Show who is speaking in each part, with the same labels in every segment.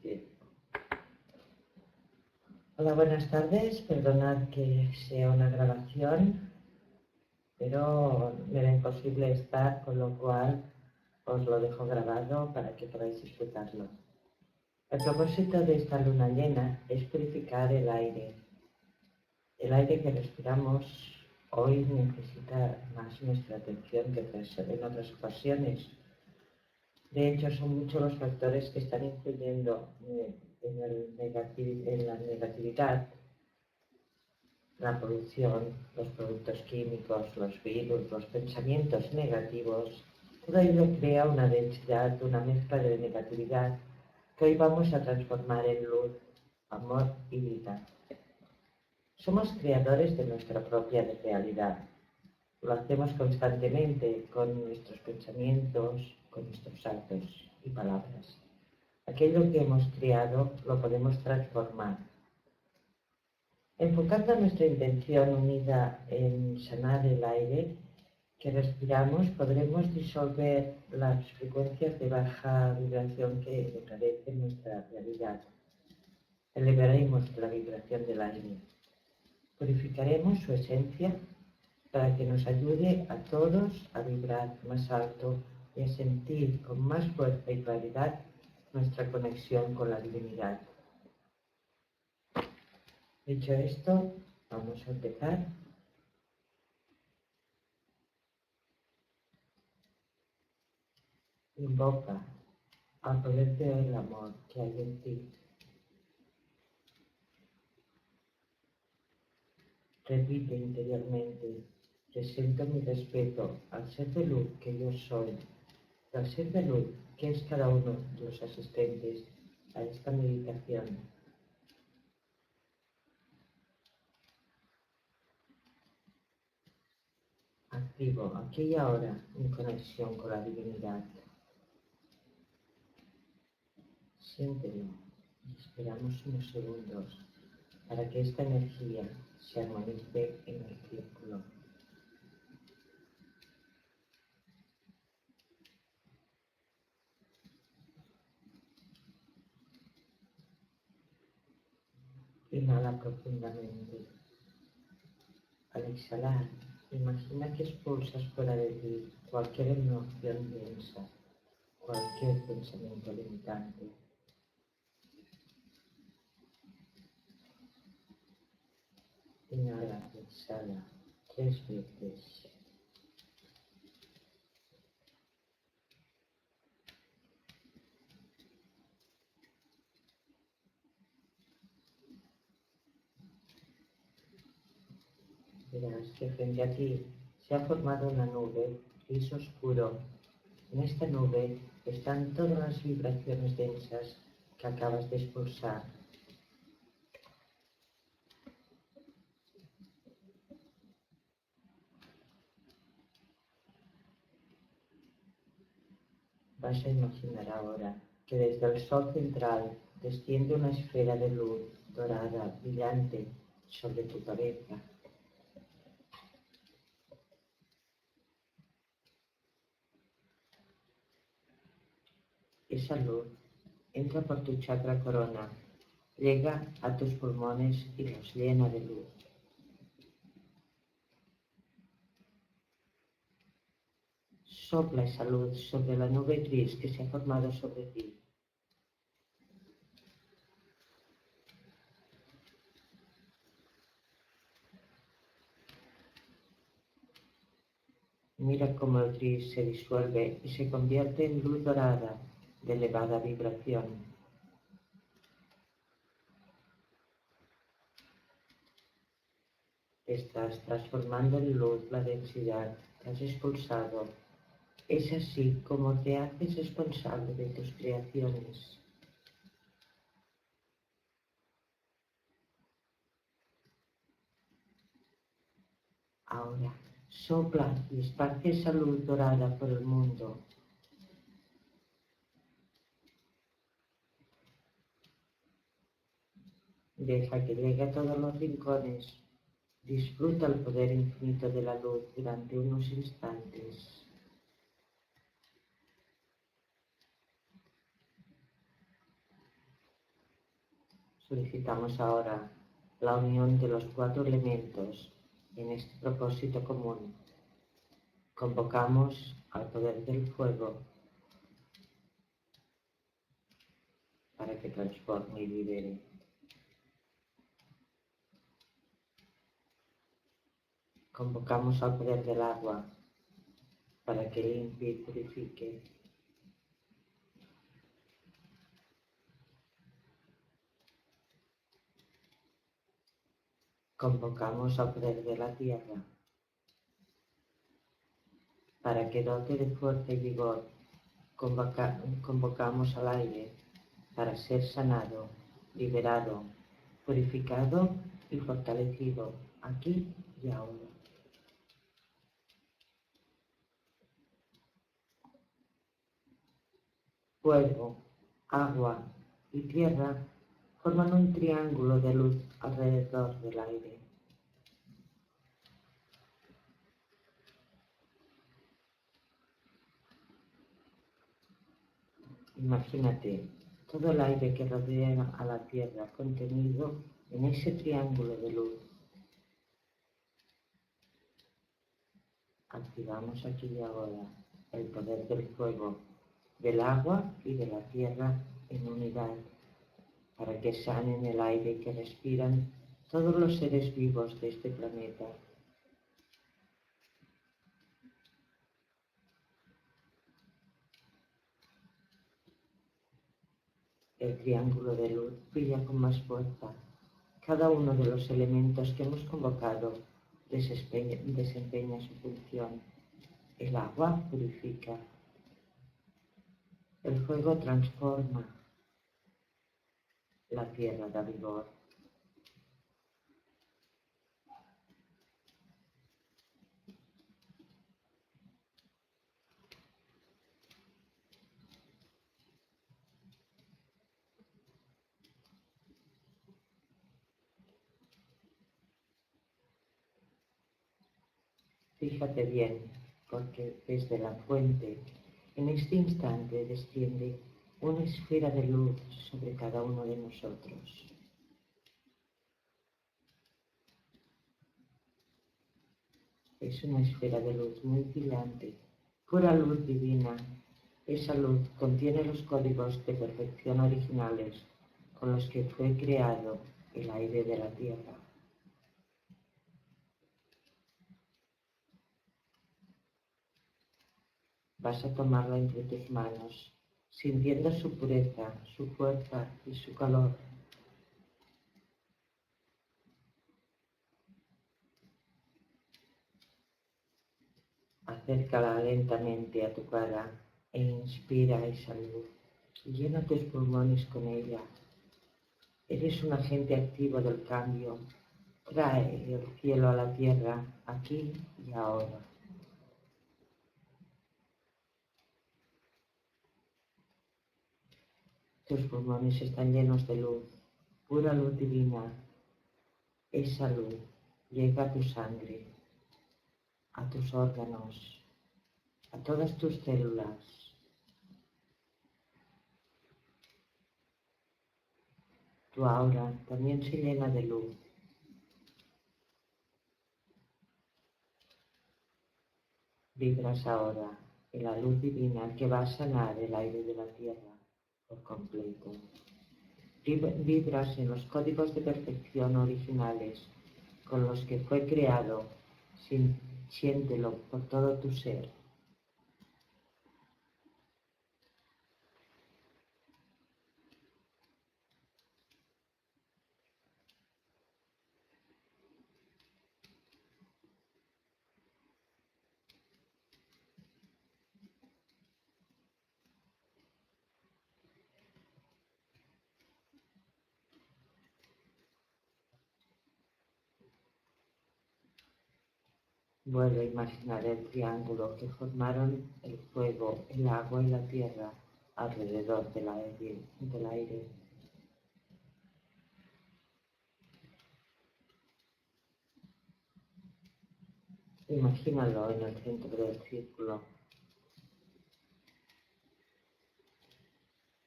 Speaker 1: Bien. Hola, buenas tardes. Perdonad que sea una grabación, pero me era imposible estar, con lo cual os lo dejo grabado para que podáis disfrutarlo. El propósito de esta luna llena es purificar el aire. El aire que respiramos hoy necesita más nuestra atención que en otras ocasiones. De hecho, son muchos los factores que están influyendo en la negatividad, la polución, los productos químicos, los virus, los pensamientos negativos. Todo ello crea una densidad, una mezcla de negatividad que hoy vamos a transformar en luz, amor y vida. Somos creadores de nuestra propia realidad. Lo hacemos constantemente con nuestros pensamientos, con nuestros actos y palabras. Aquello que hemos creado lo podemos transformar. Enfocando nuestra intención unida en sanar el aire que respiramos, podremos disolver las frecuencias de baja vibración que encarecen nuestra realidad. Elevaremos la vibración del aire. Purificaremos su esencia para que nos ayude a todos a vibrar más alto y a sentir con más fuerza y claridad nuestra conexión con la divinidad. Dicho esto, vamos a empezar. Invoca al poder del amor que hay en ti. Repite interiormente: presento mi respeto al ser de luz que yo soy, al ser de luz que es cada uno de los asistentes a esta meditación. Activo aquí y ahora mi conexión con la divinidad. Siéntelo y esperamos unos segundos para que esta energía se armonice en el círculo. Inhala profundamente. Al exhalar, imagina que expulsas fuera de ti cualquier emoción densa, cualquier pensamiento limitante. Inhala, exhala 3 veces. Verás que frente a ti se ha formado una nube gris oscuro. En esta nube están todas las vibraciones densas que acabas de expulsar. Vas a imaginar ahora que desde el sol central desciende una esfera de luz dorada, brillante, sobre tu cabeza. Esa luz entra por tu chakra corona, llega a tus pulmones y los llena de luz. Sopla esa luz sobre la nube gris que se ha formado sobre ti. Mira cómo el gris se disuelve y se convierte en luz dorada de elevada vibración. Estás transformando en luz la densidad que has expulsado. Es así como te haces responsable de tus creaciones. Ahora, sopla y esparce esa luz dorada por el mundo. Deja que llegue a todos los rincones. Disfruta el poder infinito de la luz durante unos instantes. Solicitamos ahora la unión de los 4 elementos en este propósito común. Convocamos al poder del fuego para que transforme y libere. Convocamos al poder del agua para que limpie y purifique. Convocamos al poder de la tierra para que dote de fuerza y vigor. Convocamos al aire para ser sanado, liberado, purificado y fortalecido aquí y ahora. Fuego, agua y tierra forman un triángulo de luz alrededor del aire. Imagínate todo el aire que rodea a la tierra contenido en ese triángulo de luz. Activamos aquí y ahora el poder del fuego, del agua y de la tierra en unidad, para que sanen el aire que respiran todos los seres vivos de este planeta. El triángulo de luz brilla con más fuerza. Cada uno de los elementos que hemos convocado desempeña su función. El agua purifica. El fuego transforma. La tierra da vigor. Fíjate bien, porque desde la fuente, en este instante desciende una esfera de luz sobre cada uno de nosotros. Es una esfera de luz muy brillante, pura luz divina. Esa luz contiene los códigos de perfección originales con los que fue creado el aire de la tierra. Vas a tomarla entre tus manos, sintiendo su pureza, su fuerza y su calor. Acércala lentamente a tu cara e inspira esa luz. Llena tus pulmones con ella. Eres un agente activo del cambio. Trae el cielo a la tierra, aquí y ahora. Tus pulmones están llenos de luz, pura luz divina. Esa luz llega a tu sangre, a tus órganos, a todas tus células. Tu aura también se llena de luz. Vibras ahora en la luz divina que va a sanar el aire de la tierra por completo. Vibras en los códigos de perfección originales con los que fue creado. Siéntelo por todo tu ser. Vuelve a imaginar el triángulo que formaron el fuego, el agua y la tierra alrededor del aire. Imagínalo en el centro del círculo.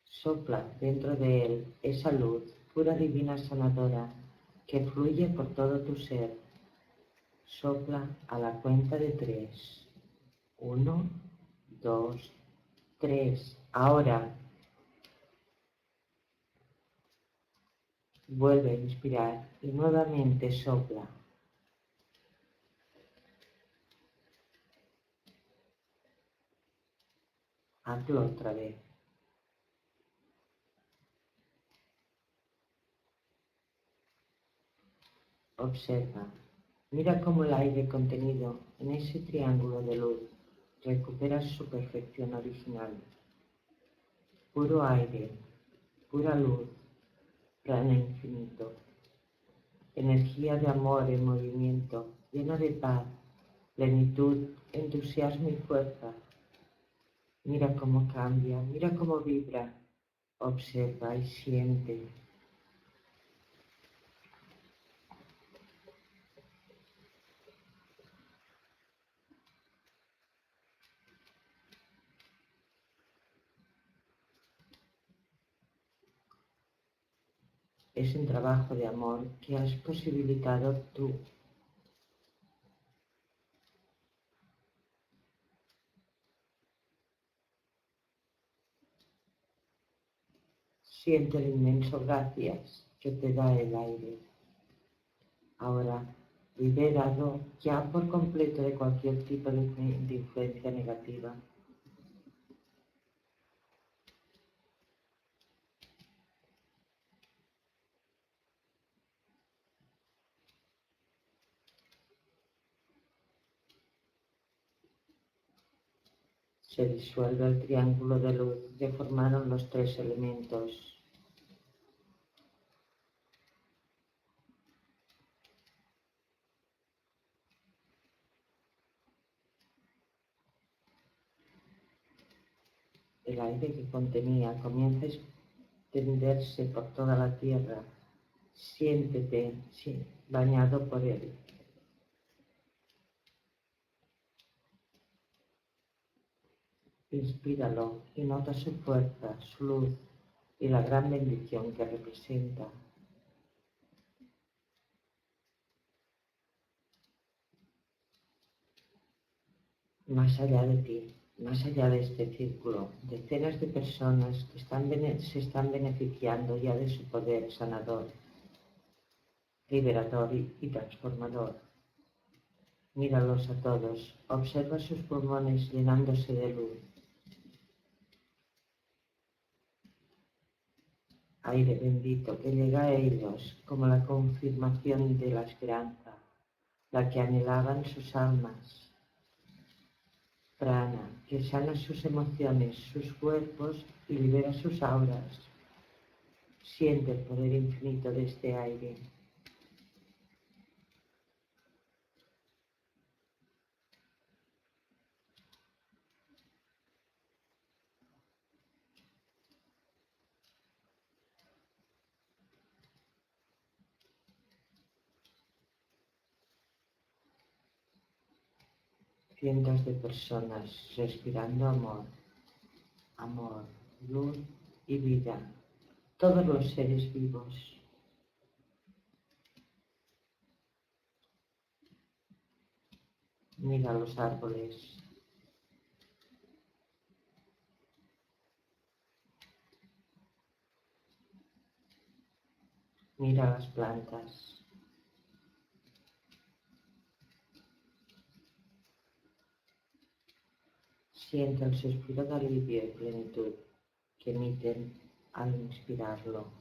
Speaker 1: Sopla dentro de él esa luz pura divina sanadora, que fluye por todo tu ser. Sopla a la cuenta de 3. 1, 2, 3. Ahora. Vuelve a inspirar y nuevamente sopla. Hazlo otra vez. Observa. Mira cómo el aire contenido en ese triángulo de luz recupera su perfección original. Puro aire, pura luz, plano infinito. Energía de amor en movimiento, llena de paz, plenitud, entusiasmo y fuerza. Mira cómo cambia, mira cómo vibra. Observa y siente. Es un trabajo de amor que has posibilitado tú. Siente el inmenso gracias que te da el aire. Ahora, liberado ya por completo de cualquier tipo de influencia negativa. Se disuelve el triángulo de luz que formaron los 3 elementos. El aire que contenía comienza a extenderse por toda la tierra. Siéntete bañado por él. Inspíralo y nota su fuerza, su luz y la gran bendición que representa. Más allá de ti, más allá de este círculo, decenas de personas que se están beneficiando ya de su poder sanador, liberador y transformador. Míralos a todos, observa sus pulmones llenándose de luz. Aire bendito que llega a ellos como la confirmación de la esperanza, la que anhelaban sus almas. Prana, que sana sus emociones, sus cuerpos y libera sus auras. Siente el poder infinito de este aire. Cientos de personas respirando amor, amor, luz y vida. Todos los seres vivos. Mira los árboles. Mira las plantas. Siente el suspiro de alivio y plenitud que emiten al inspirarlo.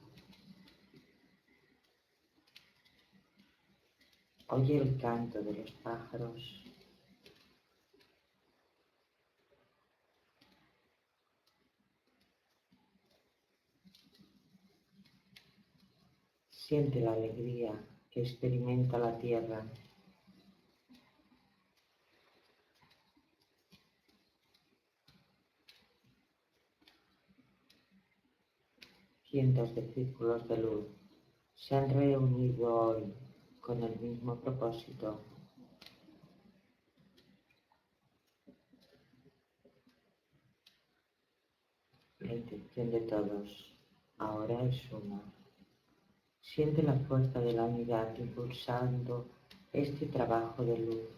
Speaker 1: Oye el canto de los pájaros. Siente la alegría que experimenta la tierra. Cientos de círculos de luz se han reunido hoy con el mismo propósito. La intención de todos ahora es una. Siente la fuerza de la unidad impulsando este trabajo de luz.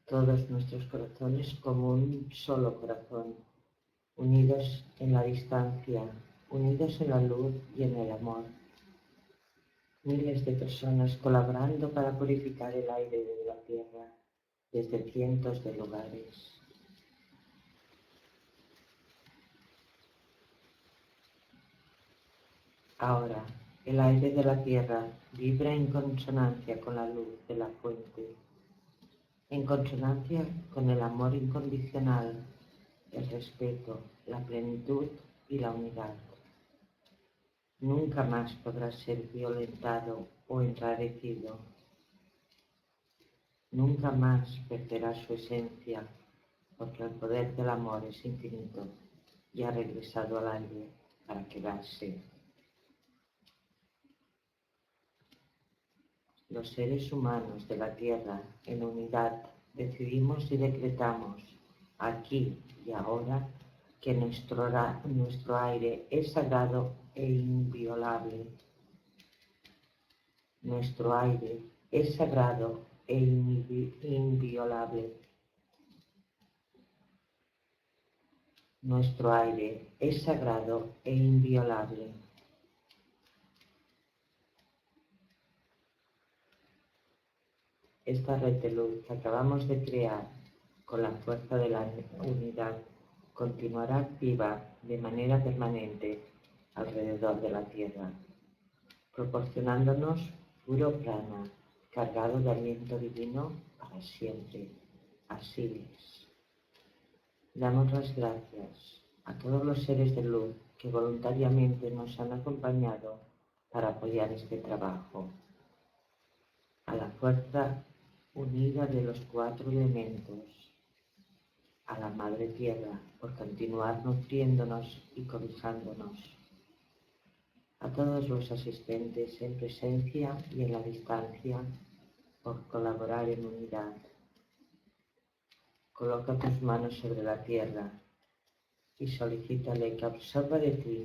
Speaker 1: Todos nuestros corazones como un solo corazón, unidos en la distancia, unidos en la luz y en el amor. Miles de personas colaborando para purificar el aire de la tierra desde cientos de lugares. Ahora, el aire de la tierra vibra en consonancia con la luz de la fuente, en consonancia con el amor incondicional, el respeto, la plenitud y la unidad. Nunca más podrá ser violentado o enrarecido. Nunca más perderá su esencia, porque el poder del amor es infinito y ha regresado al aire para quedarse. Los seres humanos de la Tierra, en unidad, decidimos y decretamos, aquí y ahora, que nuestro aire es sagrado e inviolable. Nuestro aire es sagrado e inviolable. Nuestro aire es sagrado e inviolable. Esta red de luz que acabamos de crear con la fuerza de la unidad continuará activa de manera permanente alrededor de la Tierra, proporcionándonos puro prana cargado de aliento divino para siempre. Así es. Damos las gracias a todos los seres de luz que voluntariamente nos han acompañado para apoyar este trabajo, a la fuerza unida de los 4 elementos, a la Madre Tierra por continuar nutriéndonos y cobijándonos, a todos los asistentes en presencia y en la distancia por colaborar en unidad. Coloca tus manos sobre la tierra y solicítale que absorba de ti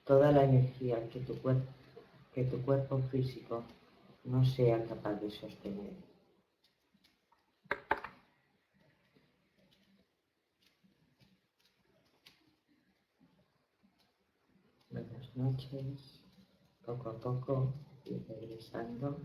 Speaker 1: toda la energía que tu cuerpo físico no sea capaz de sostener. Buenas noches, poco a poco ir regresando.